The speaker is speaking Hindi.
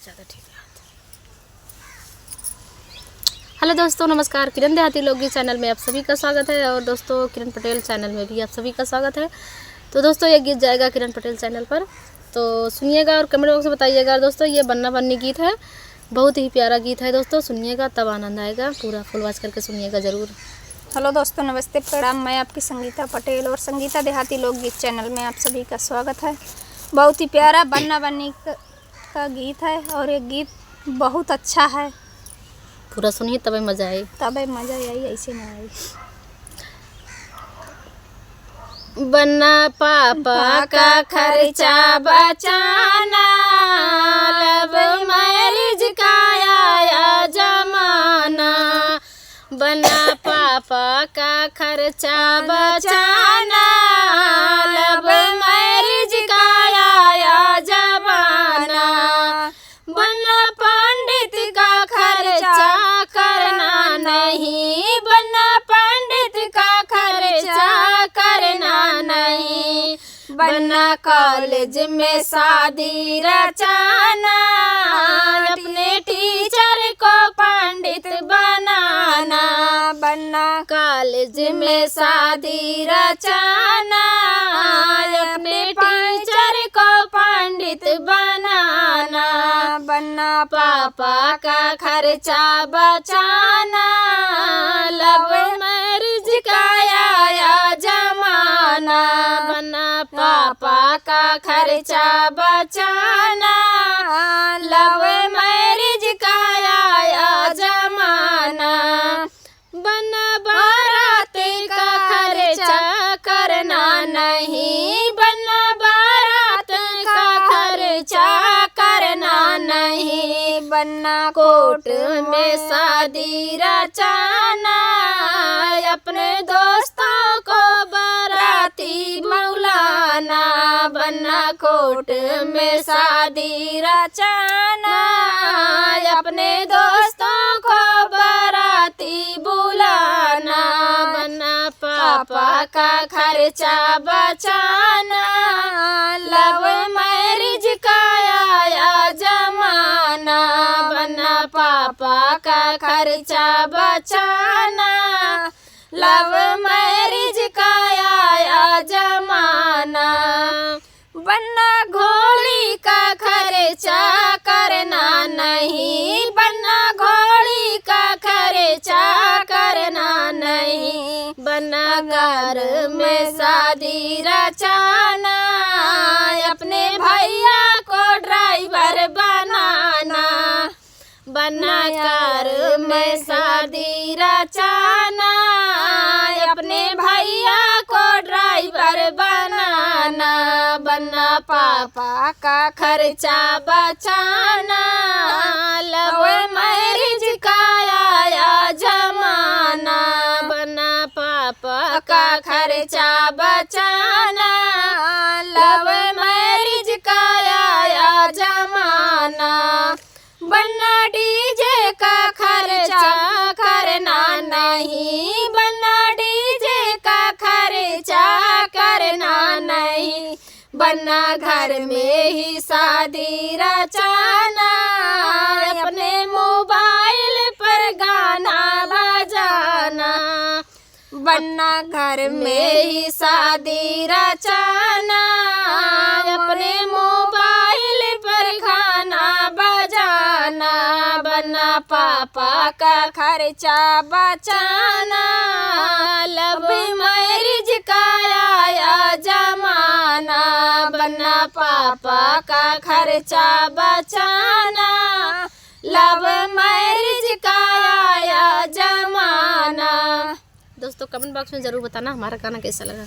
ज़्यादा ठीक है। हेलो दोस्तों, नमस्कार। किरण देहाती लोकगीत चैनल में आप सभी का स्वागत है और दोस्तों किरण पटेल चैनल में भी आप सभी का स्वागत है। तो दोस्तों ये गीत जाएगा किरण पटेल चैनल पर, तो सुनिएगा और कमेंट बॉक्स में बताइएगा। दोस्तों ये बन्ना बन्नी गीत है, बहुत ही प्यारा गीत है। दोस्तों सुनिएगा तब आनंद आएगा, पूरा फुल वॉच करके सुनिएगा ज़रूर। हेलो दोस्तों, नमस्ते, प्रणाम। मैं आपकी संगीता पटेल और संगीता देहाती लोकगीत चैनल में आप सभी का स्वागत है। बहुत ही प्यारा बन्ना बन्नी का गीत है और ये गीत बहुत अच्छा है। पूरा सुनिए तभी मज़ा आए। तभी मज़ा आई, ऐसे ना आई। बन्ना पापा का खर्चा बचाना, लब मैरिज का आया जमाना। बन्ना पापा का खर्चा बचाना, लब मैरिज का आया जमाना। बन्ना पंडित का खर्चा करना नहीं, बन्ना पंडित का खर्चा करना नहीं। बन्ना कॉलेज में शादी रचाना, अपने टीचर को पंडित बनाना। बन्ना कॉलेज में शादी रचाना, अपने टीचर को पंडित बनाना। बन्ना पापा का खर्चा बचाना, लव मैरिज का आया जमाना। बन्ना पापा का खर्चा बचाना, लव मैरिज का आया जमाना। बन्ना बारात का खर्चा करना नहीं, बन्ना बारात का खर्चा करना नहीं। बन्ना कोर्ट में शादी रचाना, अपने दोस्तों को बाराती मौलाना। बन्ना कोर्ट में शादी रचाना, अपने दोस्तों को बाराती बुलाना। बन्ना पापा का खर्चा बचाना, लव मैरिज का आया जमाना। बन्ना पापा का खर्चा बचाना, लव मैरिज का आया जमाना। बन्ना घोड़ी का खर्चा करना नहीं, बन्ना घोड़ी का खर्चा करना नहीं। बन्ना घर में शादी रचाना, अपने भैया को ड्राइवर बनाना। बन्ना घर में शादी रचाना, अपने भैया को ड्राइवर बनाना। बन्ना पापा का खर्चा बचाना, लव मैरिज का आया जमाना। बन्ना पापा का खर्चा बचाना, लव मैरिज का आया जमाना। बन्ना डीजे का खर्चा करना नहीं, बन्ना डीजे का खर्चा करना नहीं। बन्ना घर में ही शादी रचाना, अपने मोबाइल पर गाना बजाना। बन्ना घर में ही शादी रचाना, अपने मोबाइल पर गाना बजाना। बन्ना पापा का खर्चा बचाना, लव मैरिज का आया जमाना। बन्ना पापा का खर्चा बचाना, लव मैरिज का आया जमाना। दोस्तों कमेंट बॉक्स में ज़रूर बताना हमारा गाना कैसा लगा।